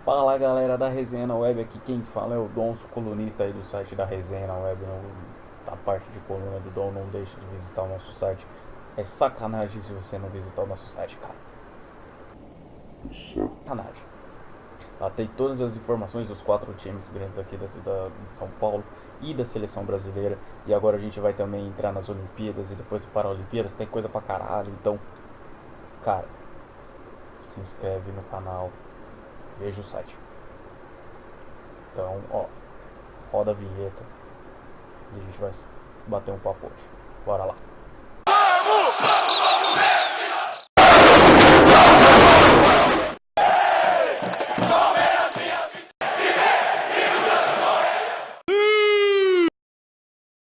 Fala galera da Resenha na Web, aqui quem fala é o Dom, sou colunista aí do site da Resenha na Web. A parte de coluna do Dom, não deixe de visitar o nosso site. É sacanagem se você não visitar o nosso site, cara. Sacanagem. Lá tem todas as informações dos 4 times grandes aqui da cidade de São Paulo e da seleção brasileira. E agora a gente vai também entrar nas Olimpíadas e depois para Olimpíadas, tem coisa pra caralho. Então, cara, se inscreve no canal, veja o site. Então, ó, roda a vinheta e a gente vai bater um papo hoje. Bora lá.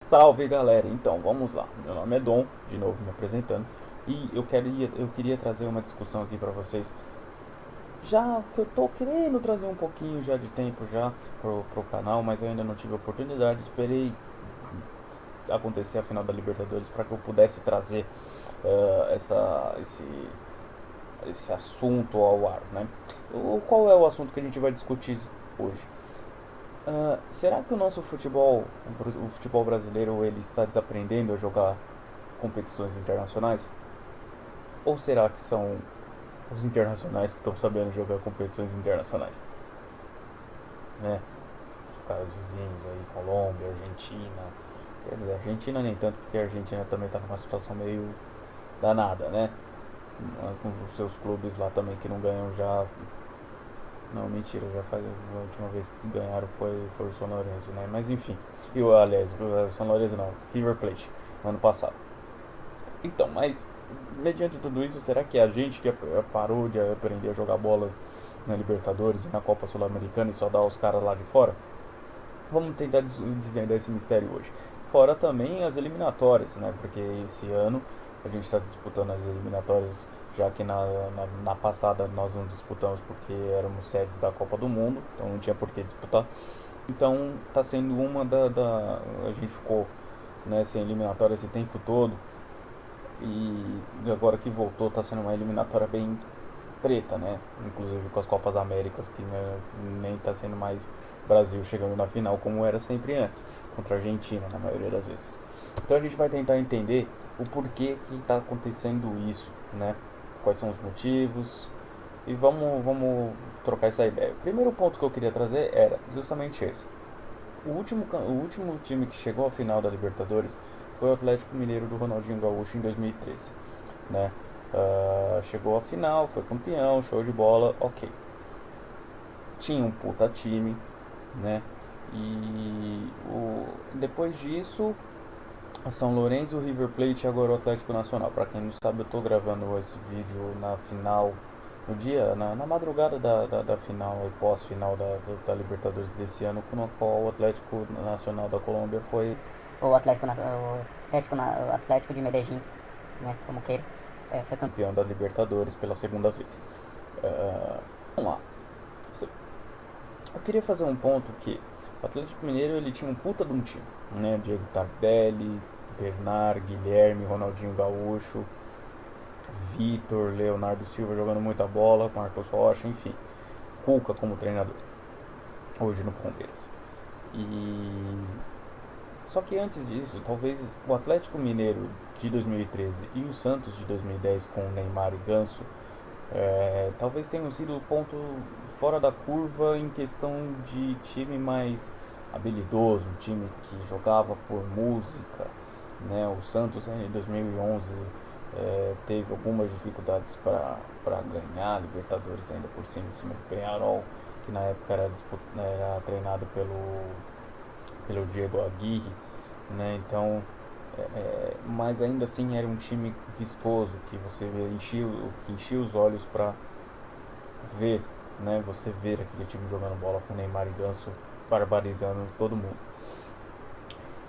Salve galera, então vamos lá. Meu nome é Dom, de novo me apresentando, e eu queria trazer uma discussão aqui pra vocês. Já que eu tô querendo trazer um pouquinho já de tempo já pro canal, mas eu ainda não tive oportunidade. Esperei acontecer a final da Libertadores para que eu pudesse trazer esse assunto ao ar, né? Qual é o assunto que a gente vai discutir hoje? Será que o nosso futebol, o futebol brasileiro, ele está desaprendendo a jogar competições internacionais? Ou será que são os internacionais que estão sabendo jogar competições internacionais? Né? Os caras vizinhos aí, Colômbia, Argentina. Quer dizer, Argentina nem tanto, porque a Argentina também está numa situação meio danada, né? Com os seus clubes lá também que não ganham já. Não, mentira, já faz. A última vez que ganharam foi o São Lourenço, né? Mas enfim. Aliás, o São Lourenço não, River Plate, no ano passado. Então, mas mediante tudo isso, será que a gente que parou de aprender a jogar bola na Libertadores e na Copa Sul-Americana e só dá os caras lá de fora? Vamos tentar desvendar esse mistério hoje. Fora também as eliminatórias, né? Porque esse ano a gente está disputando as eliminatórias, já que na passada nós não disputamos porque éramos sedes da Copa do Mundo, então não tinha por que disputar. Então está sendo a gente ficou, né, sem eliminatória esse tempo todo, e agora que voltou está sendo uma eliminatória bem treta, né? Inclusive com as Copas Américas, que, né, nem está sendo mais Brasil chegando na final como era sempre antes, contra a Argentina na maioria das vezes. Então a gente vai tentar entender o porquê que está acontecendo isso, né? Quais são os motivos, e vamos trocar essa ideia. O primeiro ponto que eu queria trazer era justamente esse. O último time que chegou à final da Libertadores foi o Atlético Mineiro do Ronaldinho Gaúcho em 2013, né? Chegou à final, foi campeão, show de bola, ok. Tinha um puta time, né? E depois disso, a São Lourenço, o River Plate e agora o Atlético Nacional. Pra quem não sabe, eu tô gravando esse vídeo na final, no dia, na madrugada da final e pós-final da Libertadores desse ano, com a qual o Atlético Nacional da Colômbia foi O Atlético de Medellín, né, como queira, foi campeão. campeão da Libertadores pela segunda vez. Vamos lá. Eu queria fazer um ponto que o Atlético Mineiro ele tinha um puta de um time, né? Diego Tardelli, Bernard, Guilherme, Ronaldinho Gaúcho, Vitor, Leonardo Silva jogando muita bola, Marcos Rocha, enfim, Cuca como treinador, hoje no Palmeiras. E só que antes disso, talvez o Atlético Mineiro de 2013 e o Santos de 2010 com Neymar e Ganso talvez tenham sido o ponto fora da curva em questão de time mais habilidoso, um time que jogava por música, né? O Santos em 2011 teve algumas dificuldades para ganhar a Libertadores ainda por cima, em cima do Peñarol, que na época era treinado pelo Diego Aguirre, né? Então, mas ainda assim era um time vistoso que você que enchia os olhos para ver, né? Você ver aquele time jogando bola com Neymar e Ganso barbarizando todo mundo.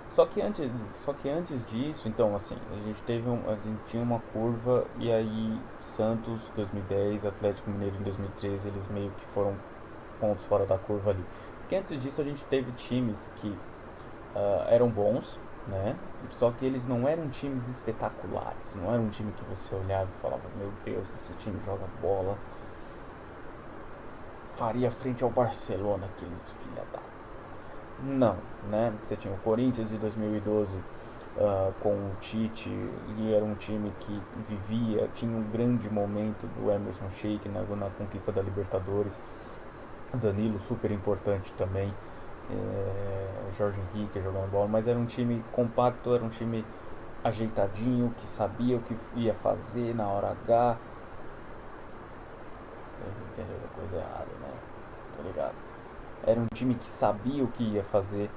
Só que antes disso, então assim, a gente tinha uma curva e aí Santos 2010, Atlético Mineiro em 2013, eles meio que foram pontos fora da curva ali. Porque antes disso a gente teve times que eram bons, né? Só que eles não eram times espetaculares, não era um time que você olhava e falava, meu Deus, esse time joga bola faria frente ao Barcelona, aqueles filha da... Não, né? Você tinha o Corinthians de 2012 com o Tite, e era um time que vivia, tinha um grande momento do Emerson Sheik na conquista da Libertadores, Danilo super importante também, Jorge Henrique jogando bola, mas era um time compacto, era um time ajeitadinho, que sabia o que ia fazer na hora H. Entendeu a coisa errada, né? Tô ligado. Era um time que sabia o que ia fazer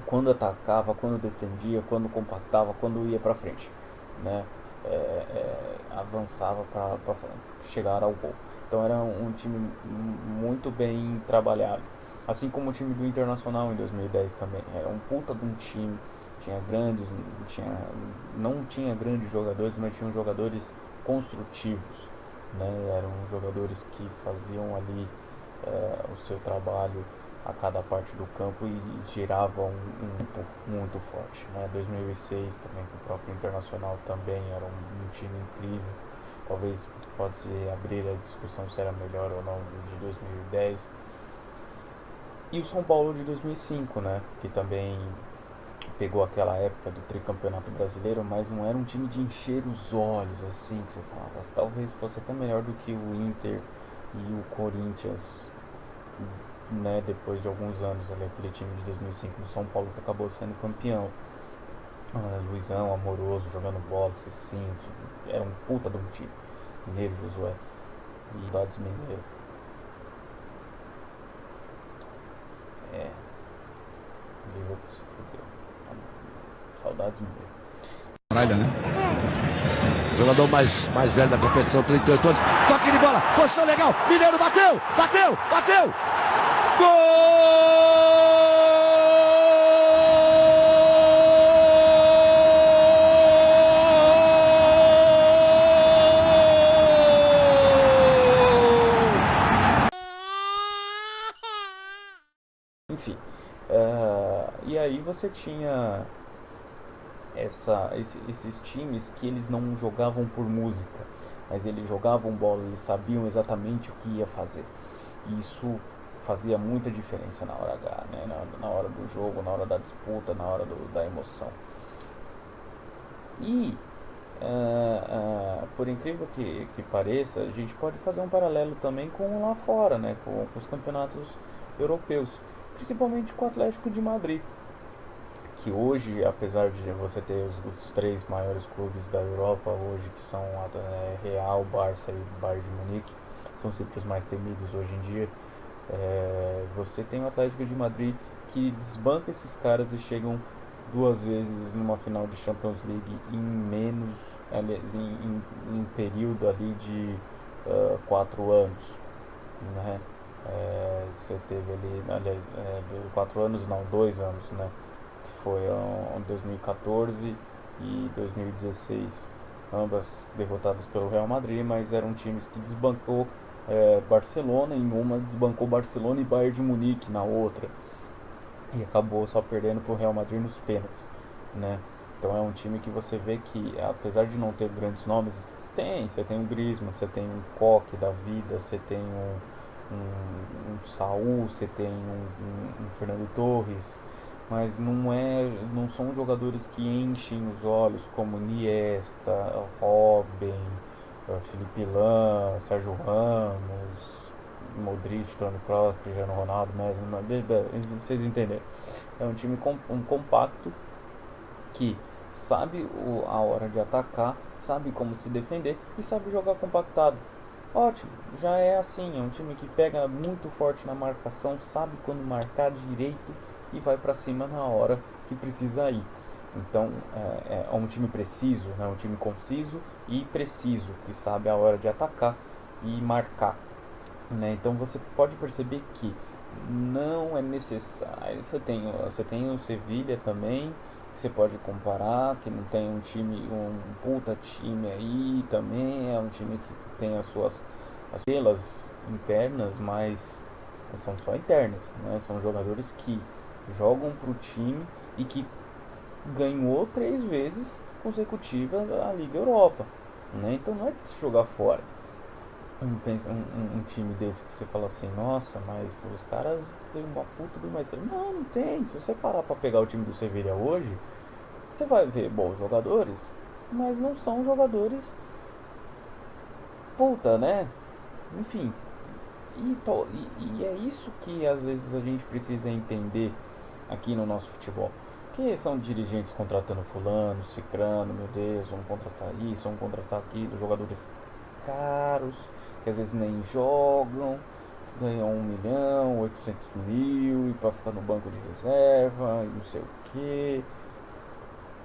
quando atacava, quando defendia, quando compactava, quando ia pra frente, né? Avançava para chegar ao gol. Então era um time muito bem trabalhado. Assim como o time do Internacional em 2010 também. Era um puta de um time. Não tinha grandes jogadores, mas tinham jogadores construtivos, né? Eram jogadores que faziam ali o seu trabalho a cada parte do campo e geravam um grupo muito forte, né? 2006 também com o próprio Internacional também era um time incrível. Talvez pode-se abrir a discussão se era melhor ou não do de 2010. E o São Paulo de 2005, né? Que também pegou aquela época do tricampeonato brasileiro, mas não era um time de encher os olhos, assim, que você falava. Talvez fosse até melhor do que o Inter e o Corinthians, né, depois de alguns anos, ali, aquele time de 2005 do São Paulo que acabou sendo campeão. Luizão, Amoroso, jogando bola, Cicinho, era um puta de um time. Mineiro, Josué e Dados Mineiro. Liverpool se fudeu. Saudades Mineiro. Caralho, né? Jogador mais velho da competição, 38 anos. Toque de bola, posição legal. Mineiro bateu, bateu, bateu. Gol! Enfim, e aí você tinha esses times que eles não jogavam por música, mas eles jogavam bola, eles sabiam exatamente o que ia fazer. E isso fazia muita diferença na hora H, né? Na hora do jogo, na hora da disputa, na hora da emoção. E por incrível que pareça, a gente pode fazer um paralelo também com lá fora, né? Com os campeonatos europeus, principalmente com o Atlético de Madrid, que hoje, apesar de você ter os três maiores clubes da Europa hoje, que são Real, Barça e Bayern de Munique, são sempre os mais temidos hoje em dia, você tem o Atlético de Madrid que desbanca esses caras e chegam duas vezes numa final de Champions League em período ali de 4 anos, né? Você teve ali, aliás, 4 anos não, 2 anos, né? Que foi em 2014 e 2016, ambas derrotadas pelo Real Madrid, mas eram times que desbancou Barcelona em uma, desbancou Barcelona e Bayern de Munique na outra, e acabou só perdendo para o Real Madrid nos pênaltis, né? Então é um time que você vê que, apesar de não ter grandes nomes, você tem um Griezmann, você tem um Koke da vida, você tem um Saúl, você tem um Fernando Torres, mas não são jogadores que enchem os olhos como Iniesta, Robben, Felipe Lan, Sérgio Ramos, Modric, Toni Kroos, Cristiano Ronaldo, Messi, vocês entenderam. É um time compacto que sabe a hora de atacar, sabe como se defender e sabe jogar compactado. Ótimo, já é assim, é um time que pega muito forte na marcação, sabe quando marcar direito e vai pra cima na hora que precisa ir. Então é um time preciso, né? Um time conciso e preciso, que sabe a hora de atacar e marcar, né? Então você pode perceber que não é necessário. Você tem o Sevilla também, que você pode comparar, que não tem um puta time aí também, é um time que tem as pelas internas, mas são só internas, né? São jogadores que jogam pro time e que ganhou 3 vezes consecutivas a Liga Europa, né? Então não é de se jogar fora. um time desse que você fala assim, nossa, mas os caras têm uma puta de uma estrela. Não, não tem. Se você parar pra pegar o time do Sevilha hoje, você vai ver bons jogadores, mas não são jogadores puta, né? Enfim, e é isso que às vezes a gente precisa entender aqui no nosso futebol. Que são dirigentes contratando fulano, cicrano, meu Deus, vamos contratar isso, vamos contratar aquilo, jogadores caros, que às vezes nem jogam, ganham 1.000.000, 800.000 e para ficar no banco de reserva, e não sei o que.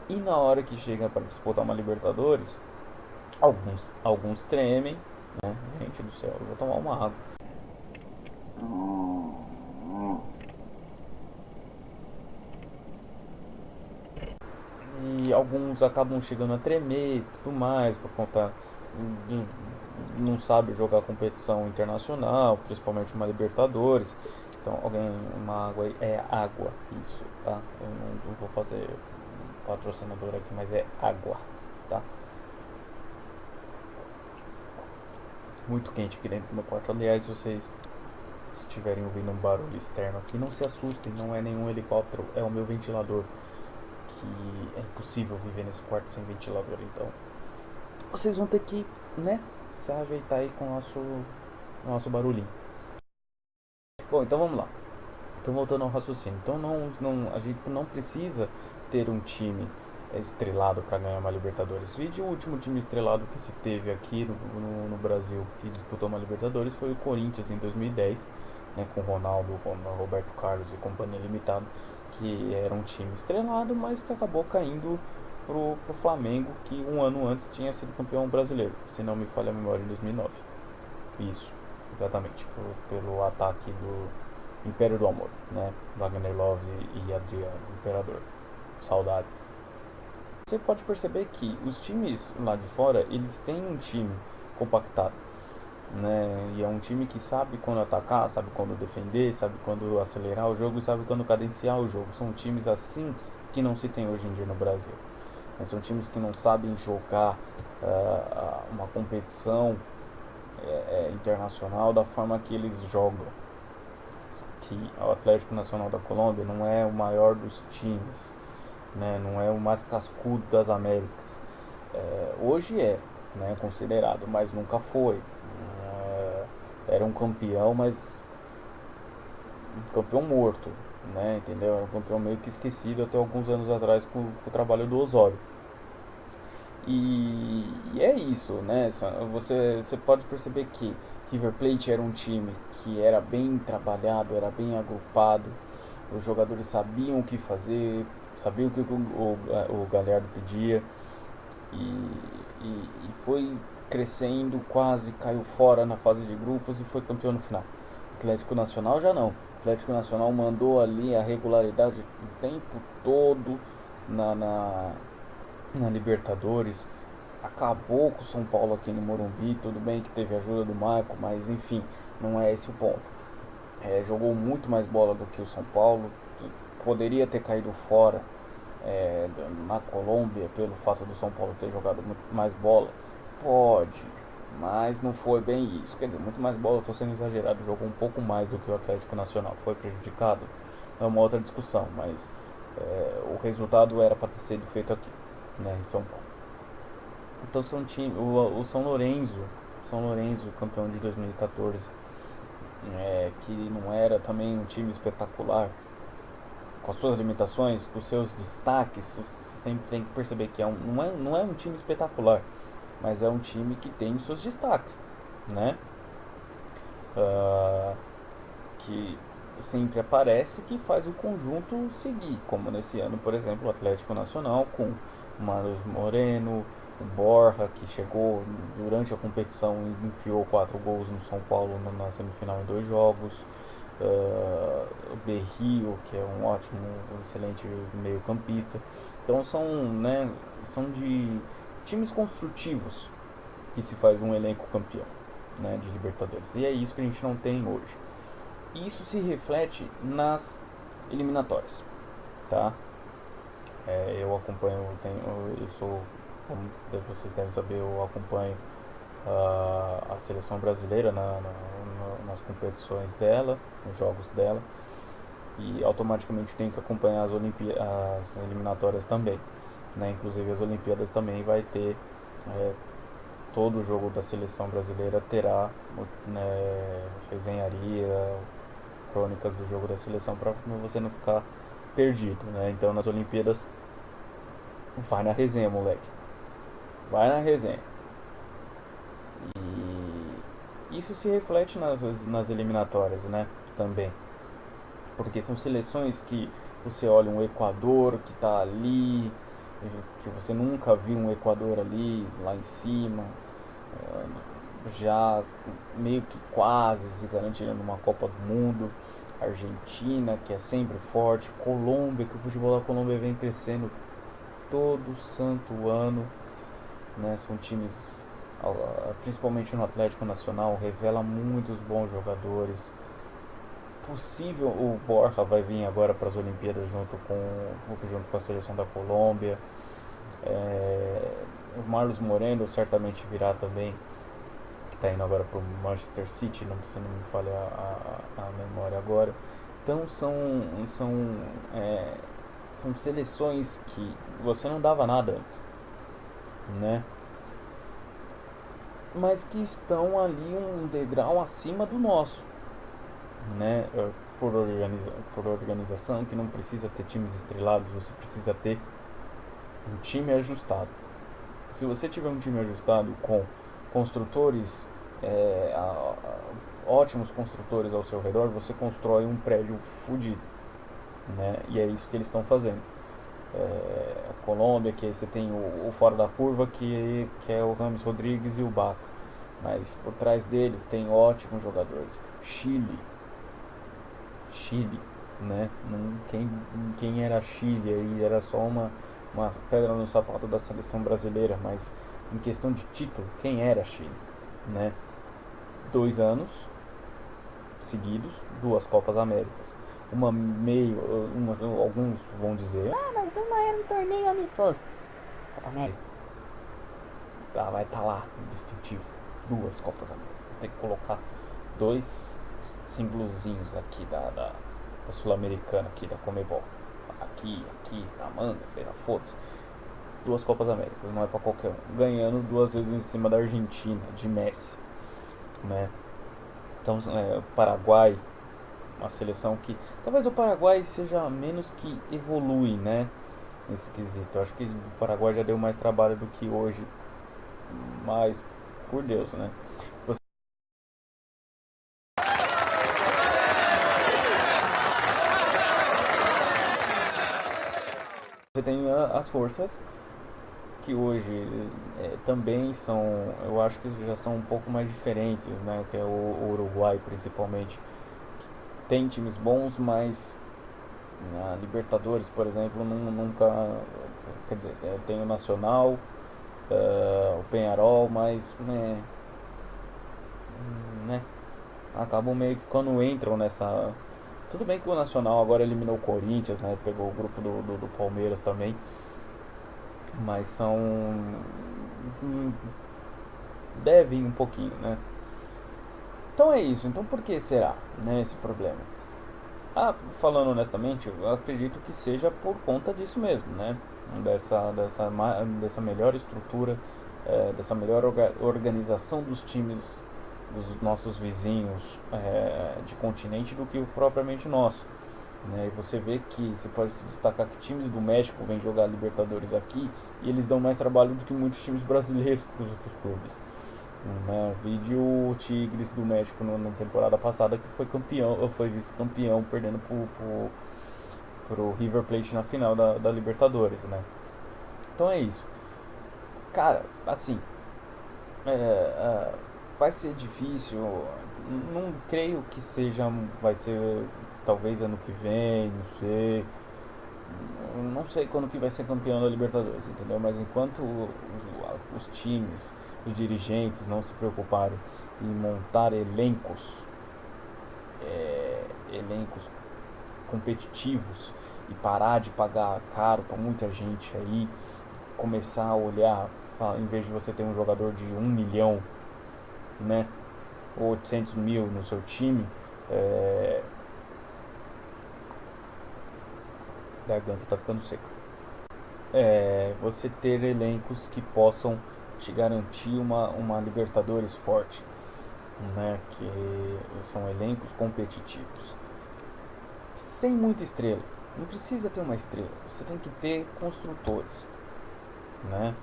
E na hora que chega para disputar uma Libertadores, alguns tremem, né? Gente do céu, eu vou tomar uma água. E alguns acabam chegando a tremer e tudo mais, por conta de não sabe jogar competição internacional, principalmente uma Libertadores. Então, uma água aí, é água, isso, tá? Eu não vou fazer patrocinador aqui, mas é água, tá? Muito quente aqui dentro do meu quarto. Aliás, se vocês estiverem ouvindo um barulho externo aqui, não se assustem, não é nenhum helicóptero, é o meu ventilador, que é impossível viver nesse quarto sem ventilador. Então vocês vão ter que, né, se ajeitar aí com o nosso barulhinho. Bom, então vamos lá. Então voltando ao raciocínio. Então a gente não precisa ter um time estrelado para ganhar uma Libertadores. Vide o último time estrelado que se teve aqui no Brasil que disputou uma Libertadores foi o Corinthians em 2010, né, com Ronaldo, com Roberto Carlos e companhia limitada, que era um time estrelado, mas que acabou caindo pro Flamengo, que um ano antes tinha sido campeão brasileiro, se não me falha a memória, em 2009. Isso, exatamente, pelo ataque do Império do Amor, né? Wagner Love e Adriano Imperador. Saudades. Você pode perceber que os times lá de fora, eles têm um time compactado, né? E é um time que sabe quando atacar, sabe quando defender, sabe quando acelerar o jogo, sabe quando cadenciar o jogo. São times assim que não se tem hoje em dia no Brasil. São times que não sabem jogar uma competição internacional da forma que eles jogam. Que o Atlético Nacional da Colômbia não é o maior dos times, né? Não é o mais cascudo das Américas. Hoje é, né, considerado, mas nunca foi. Era um campeão, mas um campeão morto, né? Entendeu? Era um campeão meio que esquecido até alguns anos atrás com o trabalho do Osório. E é isso, né? Você pode perceber que River Plate era um time que era bem trabalhado, era bem agrupado, os jogadores sabiam o que fazer, sabiam o que o Galhardo pedia, e foi crescendo, quase caiu fora na fase de grupos e foi campeão no final. Atlético Nacional já não. Atlético Nacional mandou ali a regularidade o tempo todo na Libertadores, acabou com o São Paulo aqui no Morumbi. Tudo bem que teve a ajuda do Marco, mas enfim, não é esse o ponto. Jogou muito mais bola do que o São Paulo, poderia ter caído fora na Colômbia pelo fato do São Paulo ter jogado muito mais bola, pode, mas não foi bem isso. Quer dizer, muito mais bola, eu estou sendo exagerado, jogou um pouco mais do que o Atlético Nacional, foi prejudicado, é uma outra discussão, mas o resultado era para ter sido feito aqui, né, em São Paulo. Então são time, o São Lourenço, campeão de 2014, que não era também um time espetacular, com as suas limitações, com os seus destaques. Você sempre tem que perceber que não é um time espetacular, mas é um time que tem os seus destaques, né? Que sempre aparece, que faz o conjunto seguir, como nesse ano, por exemplo, o Atlético Nacional com o Marlos Moreno, o Borja, que chegou durante a competição e enfiou 4 gols no São Paulo na semifinal em 2 jogos. O Berrio, que é um ótimo, excelente meio campista. Então são de times construtivos que se faz um elenco campeão, né, de Libertadores. E é isso que a gente não tem hoje. E isso se reflete nas eliminatórias, tá? Eu acompanho, como vocês devem saber, eu acompanho a seleção brasileira nas competições dela, nos jogos dela, e automaticamente tem que acompanhar as eliminatórias também, né? Inclusive as Olimpíadas também vai ter, todo o jogo da seleção brasileira terá, né, resenharia, crônicas do jogo da seleção para você não ficar perdido, né? Então nas Olimpíadas vai na resenha, moleque, vai na resenha. E isso se reflete nas eliminatórias, né? Também. Porque são seleções que você olha um Equador que está ali, que você nunca viu um Equador ali, lá em cima, já meio que quase se garantindo numa Copa do Mundo. Argentina, que é sempre forte. Colômbia, que o futebol da Colômbia vem crescendo todo santo ano, né? São times, principalmente no Atlético Nacional, revela muitos bons jogadores. Possível, o Borja vai vir agora para as Olimpíadas junto com a seleção da Colômbia. O Marlos Moreno certamente virá também, que está indo agora para o Manchester City, se não me falha a memória agora. Então são seleções que você não dava nada antes, né? Mas que estão ali um degrau acima do nosso, né? Por organização, que não precisa ter times estrelados, você precisa ter um time ajustado. Se você tiver um time ajustado com construtores, ótimos construtores ao seu redor, você constrói um prédio fodido, né? E é isso que eles estão fazendo. A Colômbia, que aí você tem o fora da curva, que é o Rames Rodrigues e o Baca, mas por trás deles tem ótimos jogadores. Chile, né? Quem era Chile aí era só uma pedra no sapato da seleção brasileira, mas em questão de título, quem era Chile, né? 2 anos seguidos, 2 Copas Américas. Alguns vão dizer, mas uma era um torneio amistoso. Copa América. vai estar lá no distintivo, 2 Copas Américas. Tem que colocar 2 símbolozinhos aqui da Sul-Americana, aqui da Conmebol, aqui na manga, sei lá, foda-se. 2 Copas Américas, não é pra qualquer um. Ganhando 2 vezes em cima da Argentina, de Messi, né? Então, o Paraguai, uma seleção que talvez o Paraguai seja menos que evolui, né, nesse quesito. Eu acho que o Paraguai já deu mais trabalho do que hoje, mas por Deus, né? Você tem as forças que hoje também são, eu acho que já são um pouco mais diferentes, né? Que é o Uruguai, principalmente. Tem times bons, mas na Libertadores, por exemplo, nunca. Quer dizer, tem o Nacional, o Peñarol, mas né, acabam meio que quando entram nessa. Tudo bem que o Nacional agora eliminou o Corinthians, né? Pegou o grupo do Palmeiras também. Mas são. Devem um pouquinho, né? Então é isso. Então por que será, né, esse problema? Falando honestamente, eu acredito que seja por conta disso mesmo, né? Dessa melhor estrutura, dessa melhor organização dos times dos nossos vizinhos de continente do que o propriamente nosso, né? E você vê que você pode se destacar que times do México vêm jogar Libertadores aqui e eles dão mais trabalho do que muitos times brasileiros para os outros clubes, né? Vídeo o Tigres do México na temporada passada, que foi vice-campeão, perdendo pro River Plate na final da Libertadores, né? Então é isso, cara. Assim, vai ser difícil. Não creio que vai ser talvez ano que vem, não sei. Não sei quando que vai ser campeão da Libertadores, entendeu? Mas enquanto os times, os dirigentes não se preocuparem em montar elencos competitivos e parar de pagar caro para muita gente aí, começar a olhar, em vez de você ter um jogador de 1 milhão, né, ou 800 mil no seu time, garganta tá ficando seca. Você ter elencos que possam te garantir uma Libertadores forte, né, que são elencos competitivos, sem muita estrela. Não precisa ter uma estrela, você tem que ter construtores, né?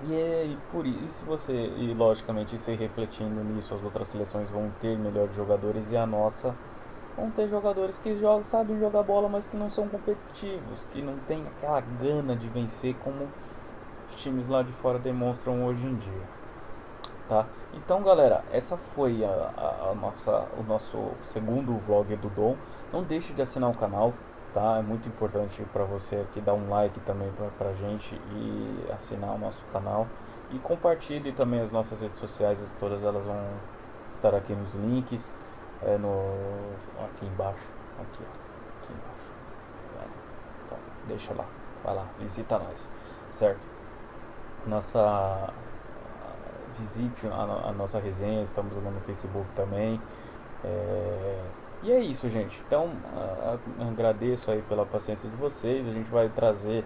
E por isso e logicamente se refletindo nisso, as outras seleções vão ter melhores jogadores e a nossa vão ter jogadores que sabem jogar bola, mas que não são competitivos, que não tem aquela gana de vencer como os times lá de fora demonstram hoje em dia, tá? Então, galera, essa foi o nosso segundo vlog do Dom. Não deixe de assinar o canal, tá? É muito importante para você aqui dar um like também pra gente e assinar o nosso canal. E compartilhe também as nossas redes sociais, todas elas vão estar aqui nos links, aqui embaixo, aqui embaixo. Então, deixa lá, vai lá, visita nós, certo? Visite a nossa resenha, estamos lá no Facebook também. E é isso, gente. Então, agradeço aí pela paciência de vocês. A gente vai trazer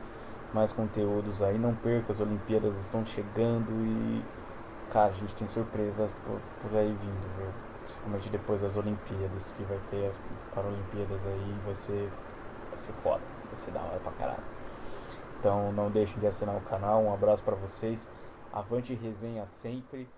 mais conteúdos aí. Não perca, as Olimpíadas estão chegando e, cara, a gente tem surpresas por aí vindo, viu? Principalmente depois das Olimpíadas, que vai ter as Paralimpíadas aí. Vai ser foda, vai ser da hora pra caralho. Então, não deixem de assinar o canal. Um abraço pra vocês. Avante resenha sempre.